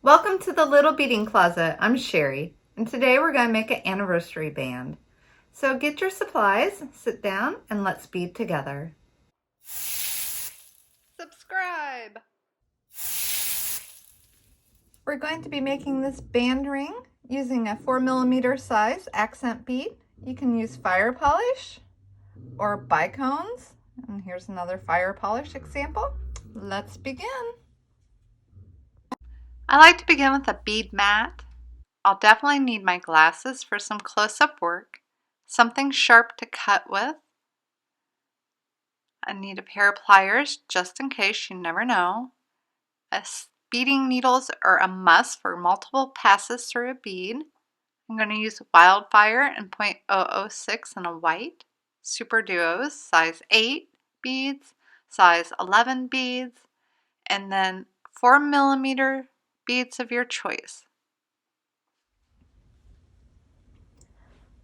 Welcome to the Little Beading Closet. I'm Sherry, and today we're going to make an anniversary band. So get your supplies, sit down, and let's bead together. Subscribe! We're going to be making this band ring using a 4mm size accent bead. You can use fire polish or bicones. And here's another fire polish example. Let's begin. I like to begin with a bead mat. I'll definitely need my glasses for some close-up work, something sharp to cut with. I need a pair of pliers just in case, you never know. Beading needles are a must for multiple passes through a bead. I'm going to use Wildfire and .006 in a white, Superduos, size 8 beads, size 11 beads, and then 4mm beads of your choice.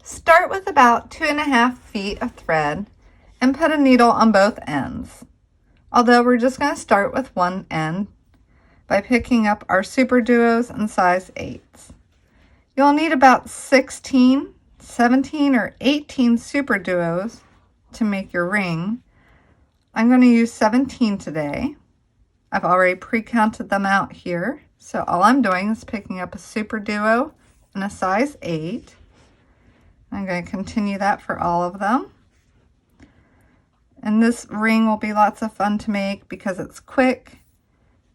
Start with about 2.5 feet of thread and put a needle on both ends. Although we're just going to start with one end by picking up our Superduos in size 8s. You'll need about 16, 17, or 18 Superduos to make your ring. I'm going to use 17 today. I've already pre-counted them out here. So all I'm doing is picking up a Superduo in a size 8. I'm going to continue that for all of them. And this ring will be lots of fun to make because it's quick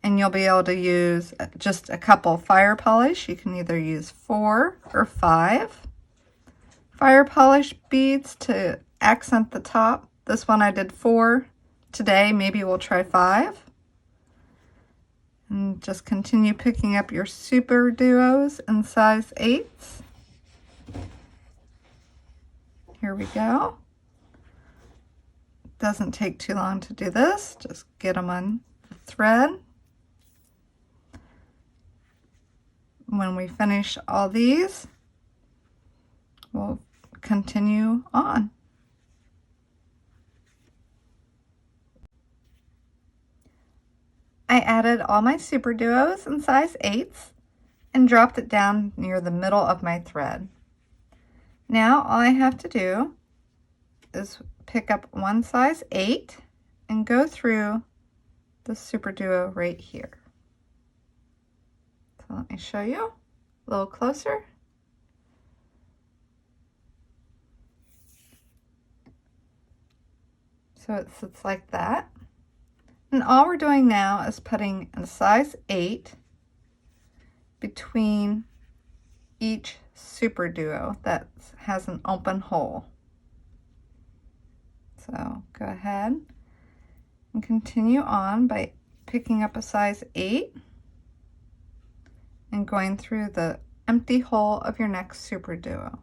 and you'll be able to use just a couple fire polish. You can either use 4 or 5 fire polish beads to accent the top. This one I did 4 today. Maybe we'll try 5. And just continue picking up your Superduos in size 8s. Here we go. Doesn't take too long to do this. Just get them on the thread. When we finish all these, we'll continue on. I added all my Superduos in size 8s and dropped it down near the middle of my thread. Now all I have to do is pick up one size 8 and go through the Superduo right here. So let me show you a little closer. So it sits like that. And all we're doing now is putting a size 8 between each Superduo that has an open hole. So go ahead and continue on by picking up a size 8 and going through the empty hole of your next Superduo.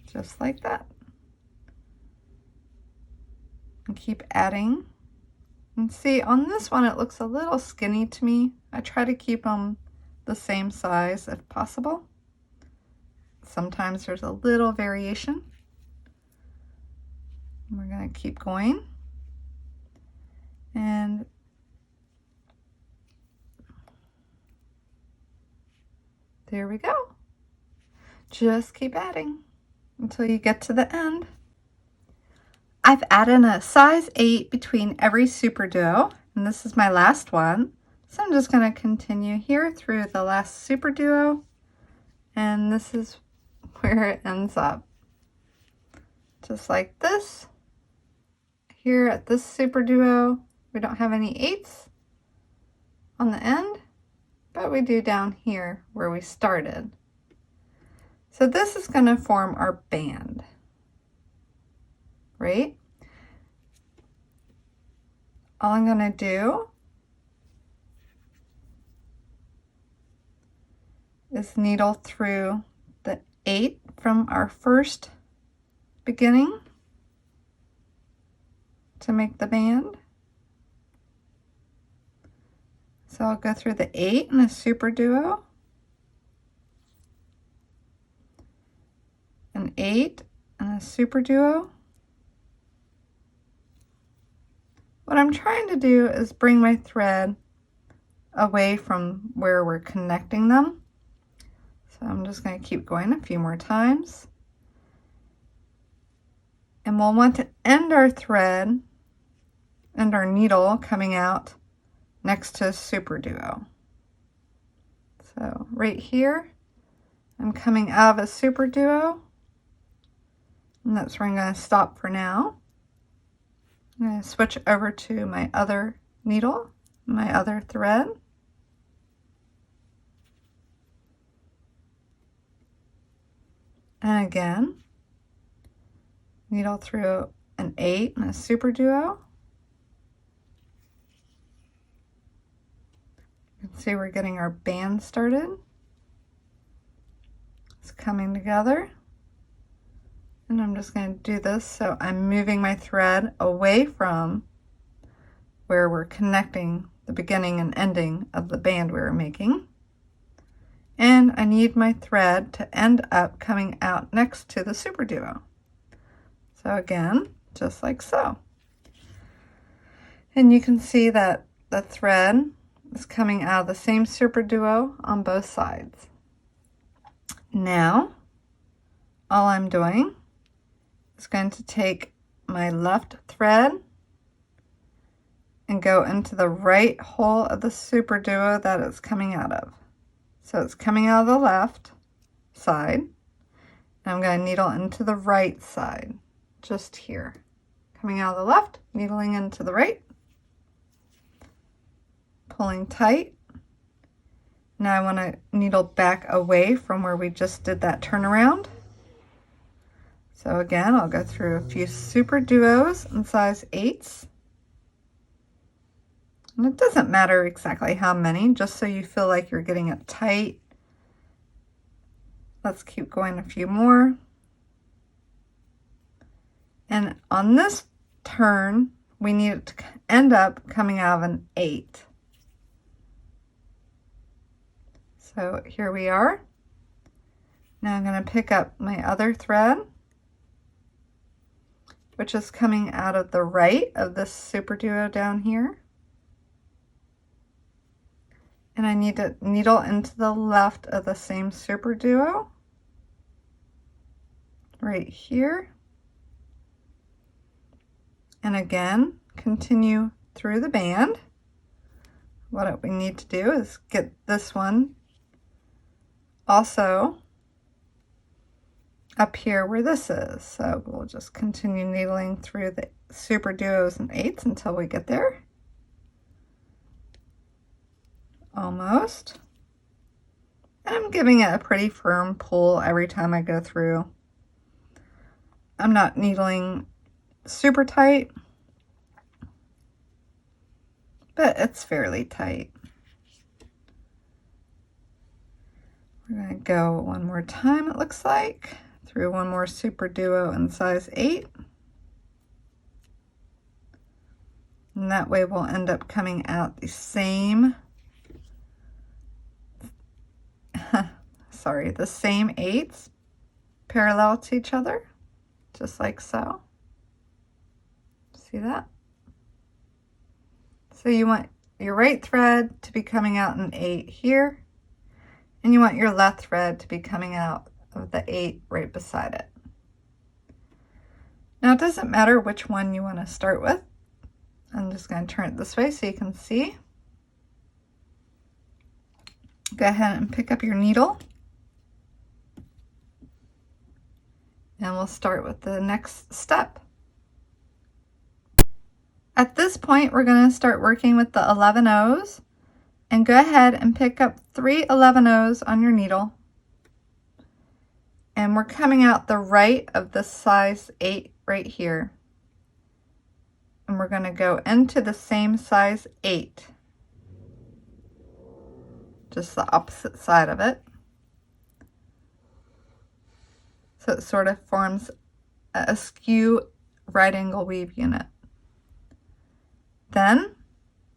Just like that. And keep adding. And see, on this one, it looks a little skinny to me. I try to keep them the same size if possible. Sometimes there's a little variation. We're going to keep going. And there we go. Just keep adding until you get to the end. I've added a size 8 between every Superduo, and this is my last one. So I'm just going to continue here through the last Superduo, and this is where it ends up. Just like this. Here at this Superduo, we don't have any 8s on the end, but we do down here where we started. So this is going to form our band. Right? All I'm going to do is needle through the 8 from our first beginning to make the band. So I'll go through the 8 in a Superduo, an 8 and a Superduo. What I'm trying to do is bring my thread away from where we're connecting them. So I'm just going to keep going a few more times. And we'll want to end our thread and our needle coming out next to Superduo. So right here, I'm coming out of a Superduo, and that's where I'm going to stop for now. I'm going to switch over to my other needle, my other thread. And again, needle through an 8 and a Superduo. You can see we're getting our band started. It's coming together. And I'm just going to do this so I'm moving my thread away from where we're connecting the beginning and ending of the band we were making. And I need my thread to end up coming out next to the Superduo. So again, just like so. And you can see that the thread is coming out of the same Superduo on both sides. Now, all I'm doing is going to take my left thread and go into the right hole of the Superduo that it's coming out of. So it's coming out of the left side, and I'm going to needle into the right side, just here. Coming out of the left, needling into the right, pulling tight. Now I want to needle back away from where we just did that turnaround. So again, I'll go through a few Superduos in size 8s. And it doesn't matter exactly how many, just so you feel like you're getting it tight. Let's keep going a few more. And on this turn, we need it to end up coming out of an 8. So here we are. Now I'm going to pick up my other thread, which is coming out of the right of this Superduo down here. And I need to needle into the left of the same Superduo, right here. And again, continue through the band. What we need to do is get this one also up here where this is. So we'll just continue needling through the Superduos and 8s until we get there. Almost. And I'm giving it a pretty firm pull every time I go through. I'm not needling super tight, but it's fairly tight. We're going to go one more time, it looks like, through one more Superduo in size 8. And that way we'll end up coming out the same the same 8s parallel to each other, just like so. See that? So you want your right thread to be coming out in 8 here, and you want your left thread to be coming out of the 8 right beside it. Now it doesn't matter which one you want to start with. I'm just going to turn it this way so you can see. Go ahead and pick up your needle. And we'll start with the next step. At this point, we're going to start working with the 11 O's. And go ahead and pick up 3 11 O's on your needle. And we're coming out the right of the size 8 right here. And we're going to go into the same size 8. Just the opposite side of it. So it sort of forms a skew right angle weave unit. Then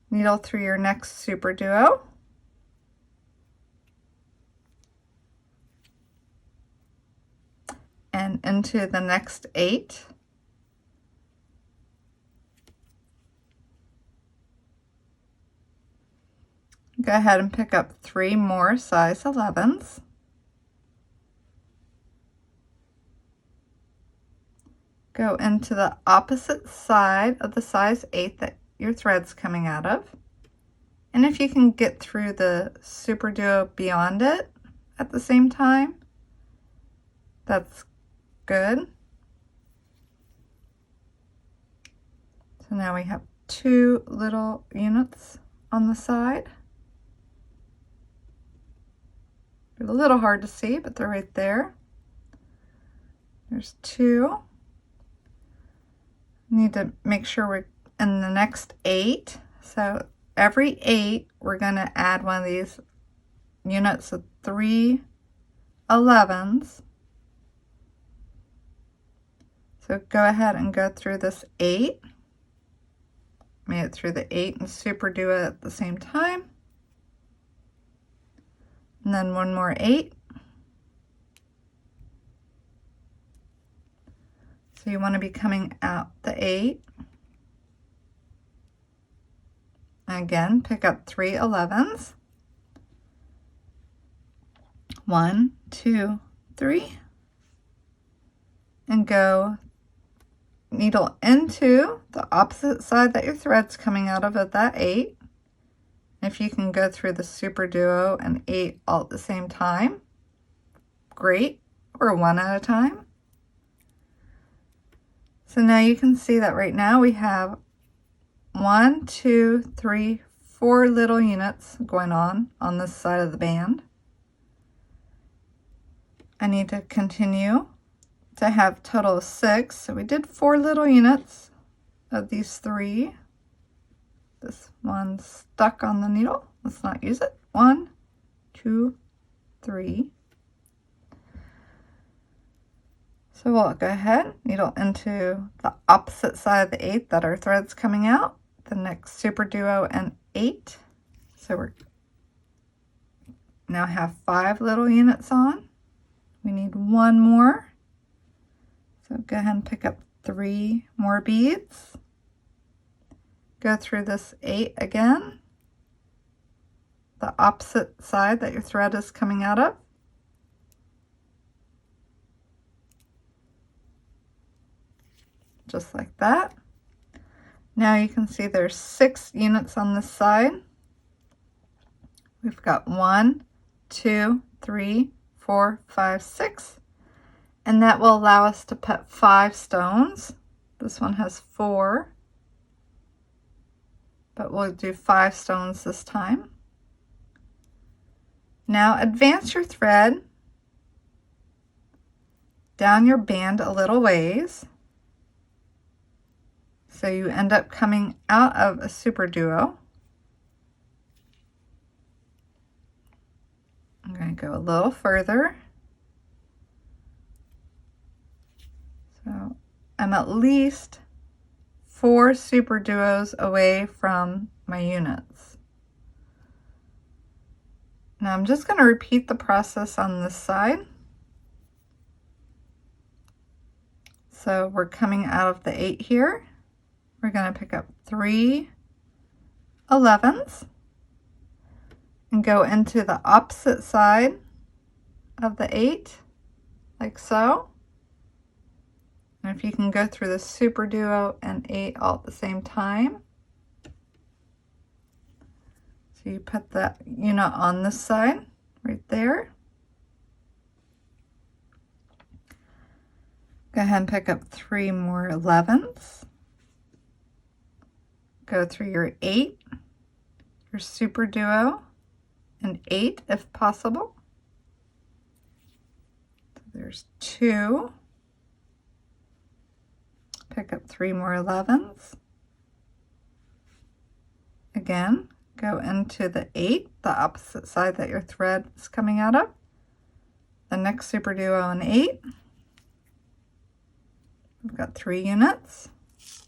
needle through your next Superduo. And into the next 8. Go ahead and pick up 3 more size 11s. Go into the opposite side of the size 8 that your thread's coming out of. And if you can get through the Superduo beyond it at the same time, that's good. So now we have 2 little units on the side. They're a little hard to see, but they're right there. There's 2. Need to make sure we're in the next 8. So every 8, we're going to add one of these units of 3 11s. So go ahead and go through this 8. Made it through the 8 and Superduo at the same time. And then 1 more 8. So you want to be coming out the 8. Again, pick up 3 11s. 1, 2, 3. And go needle into the opposite side that your thread's coming out of that 8. If you can go through the Superduo and 8 all at the same time, great, or 1 at a time. So now you can see that right now we have 1, 2, 3, 4 little units going on this side of the band. I need to continue to have a total of 6. So we did 4 little units of these 3. This one's stuck on the needle. Let's not use it. 1, 2, 3. So we'll go ahead, needle into the opposite side of the 8 that our thread's coming out. The next Superduo and 8. So we're now have 5 little units on. We need 1 more. So go ahead and pick up 3 more beads. Go through this 8 again, the opposite side that your thread is coming out of. Just like that. Now you can see there's 6 units on this side. We've got 1, 2, 3, 4, 5, 6. And that will allow us to put 5 stones. This one has 4. But we'll do 5 stones this time. Now advance your thread down your band a little ways. So you end up coming out of a Superduo. I'm going to go a little further. So I'm at least 4 Superduos away from my units. Now I'm just going to repeat the process on this side. So we're coming out of the 8 here. We're going to pick up 3 11s and go into the opposite side of the 8, like so. And if you can go through the Superduo and 8 all at the same time. So you put that unit on this side, right there. Go ahead and pick up 3 more 11s. Go through your 8, your Superduo, and 8 if possible. So there's 2. Pick up 3 more 11s. Again, go into the 8, the opposite side that your thread is coming out of. The next Superduo and 8. We've got 3 units,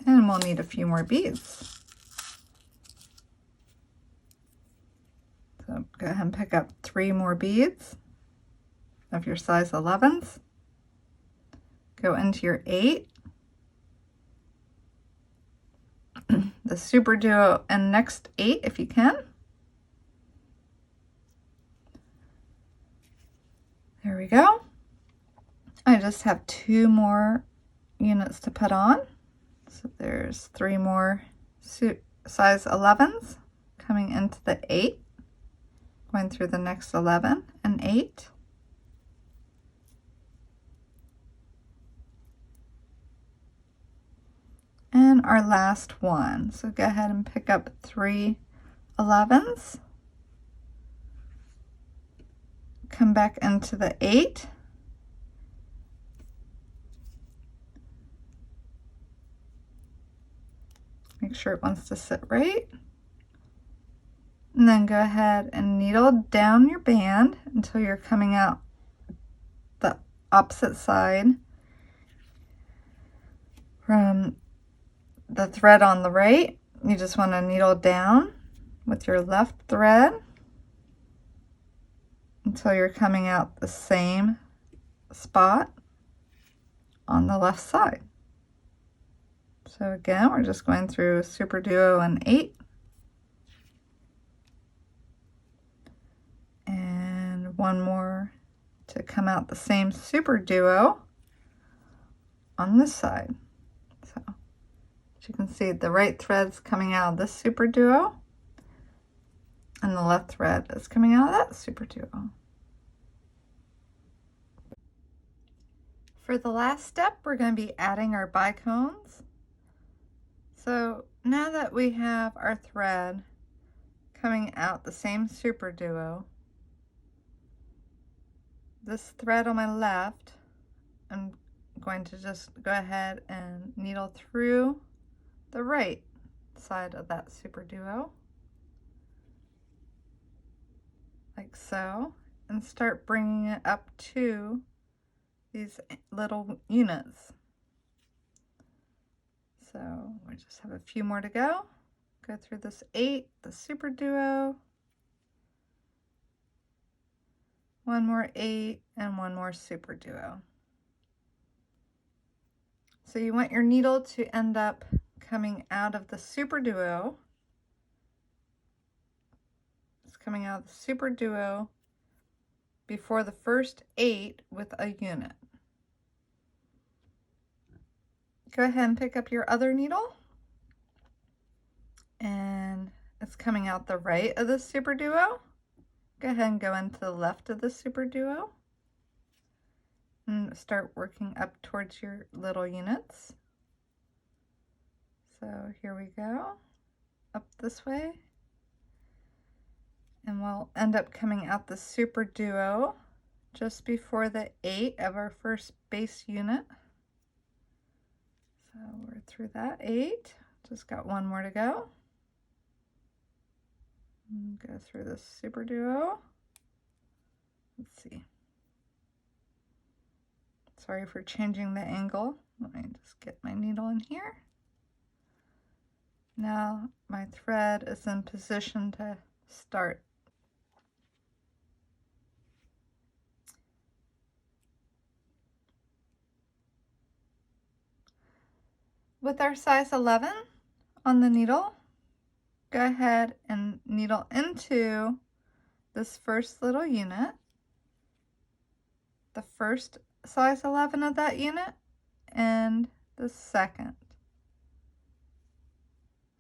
and we'll need a few more beads. So go ahead and pick up 3 more beads of your size 11s. Go into your 8. The Superduo and next 8 if you can. we go. I just have 2 more units to put on. So there's 3 more size 11s coming into the 8, going through the next 11 and 8. And our last one. So go ahead and pick up 3 11s. Come back into the 8. Make sure it wants to sit right. And then go ahead and needle down your band until you're coming out the opposite side from the thread on the right. You just want to needle down with your left thread until you're coming out the same spot on the left side. So again, we're just going through Superduo and 8. And one more to come out the same Superduo on this side. So as you can see, the right thread's coming out of this Superduo and the left thread is coming out of that Superduo. For the last step, we're going to be adding our bicones. So now that we have our thread coming out the same Superduo, this thread on my left, I'm going to just go ahead and needle through the right side of that Superduo, like so, and start bringing it up to these little units. So we just have a few more to go. Go through this 8, the Superduo, one more 8, and one more Superduo. So you want your needle to end up coming out of the Superduo. It's coming out of the Superduo before the first 8 with a unit. Go ahead and pick up your other needle, and it's coming out the right of the Superduo. Go ahead and go into the left of the Superduo and start working up towards your little units. So here we go, up this way, and we'll end up coming out the Superduo just before the 8 of our first base unit. So we're through that 8, just got one more to go. And go through this Superduo. Let's see. Sorry for changing the angle. Let me just get my needle in here. Now my thread is in position to start. With our size 11 on the needle, go ahead and needle into this first little unit, the first size 11 of that unit, and the second.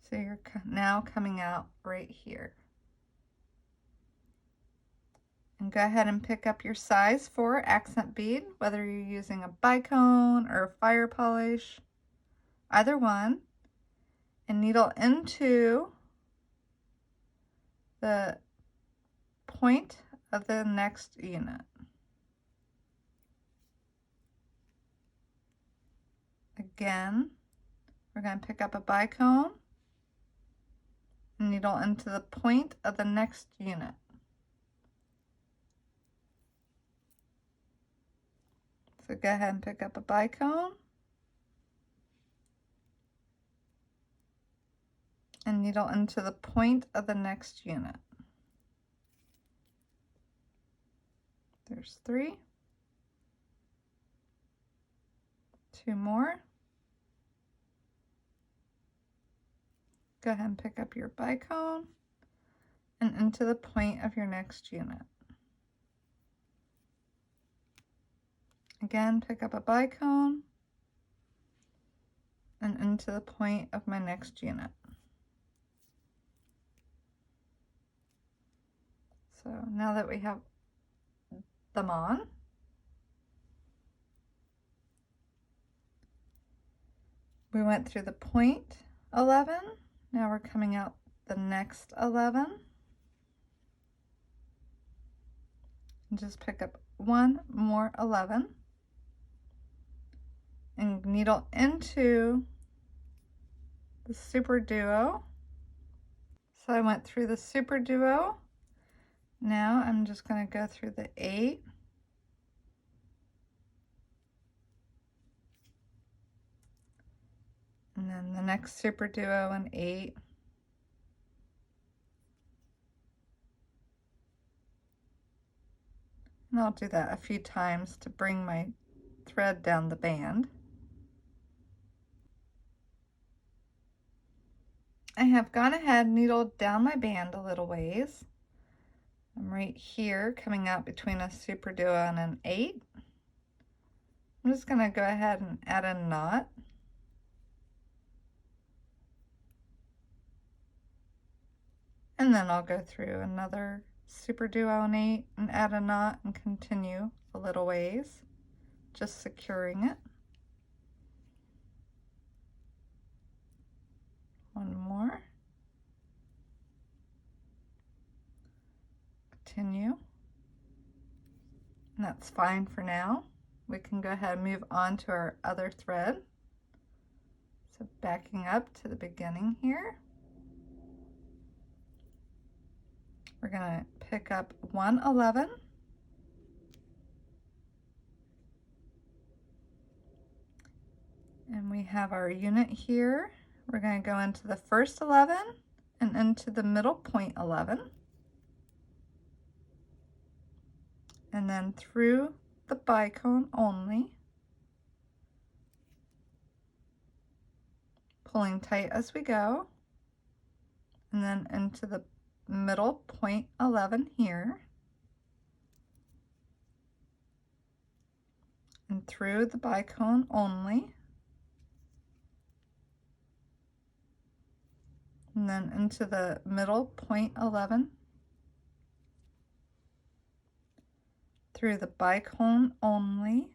So you're now coming out right here. And go ahead and pick up your size 4 accent bead, whether you're using a bicone or a fire polish, either one, and needle into the point of the next unit. Again, we're going to pick up a bicone and needle into the point of the next unit. So go ahead and pick up a bicone and needle into the point of the next unit. There's 3. 2 more. Go ahead and pick up your bicone and into the point of your next unit. Again, pick up a bicone and into the point of my next unit. So now that we have them on, we went through the point 11. Now we're coming out the next 11. And just pick up one more 11 and needle into the Superduo. So I went through the Superduo. Now I'm just going to go through the 8. And then the next Superduo and 8. And I'll do that a few times to bring my thread down the band. I have gone ahead and needled down my band a little ways. I'm right here coming out between a Superduo and an 8. I'm just going to go ahead and add a knot. And then I'll go through another Superduo and 8 and add a knot and continue a little ways, just securing it. One more. Continue. And that's fine for now. We can go ahead and move on to our other thread. So backing up to the beginning here. We're going to pick up 111 and we have our unit here. We're going to go into the first 11 and into the middle point 11 and then through the bicone only, pulling tight as we go, and then into the middle point 11 here and through the bicone only, and then into the middle point 11 through the bicone only,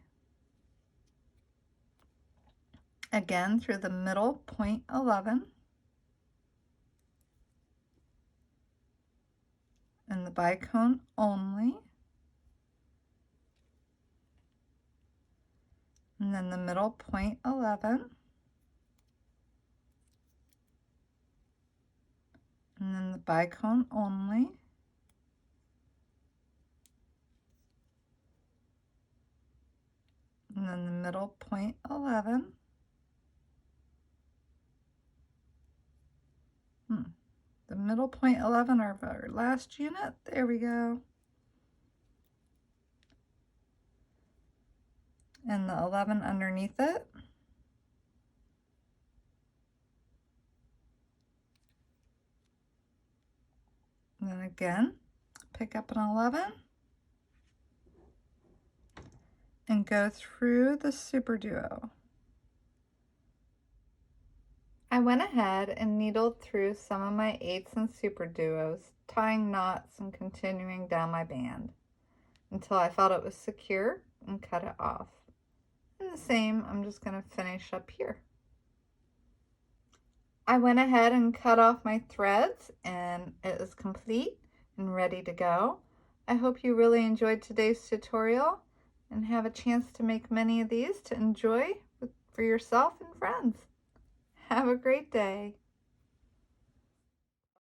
again through the middle point 11 and the bicone only, and then the middle point 11, and then the bicone only, and then the middle point 11, the middle point 11 of our last unit. There we go. And the 11 underneath it. And then again, pick up an 11 and go through the Superduo. I went ahead and needled through some of my 8s and Superduos, tying knots and continuing down my band until I felt it was secure and cut it off. And the same, I'm just going to finish up here. I went ahead and cut off my threads and it is complete and ready to go. I hope you really enjoyed today's tutorial and have a chance to make many of these to enjoy for yourself and friends. Have a great day.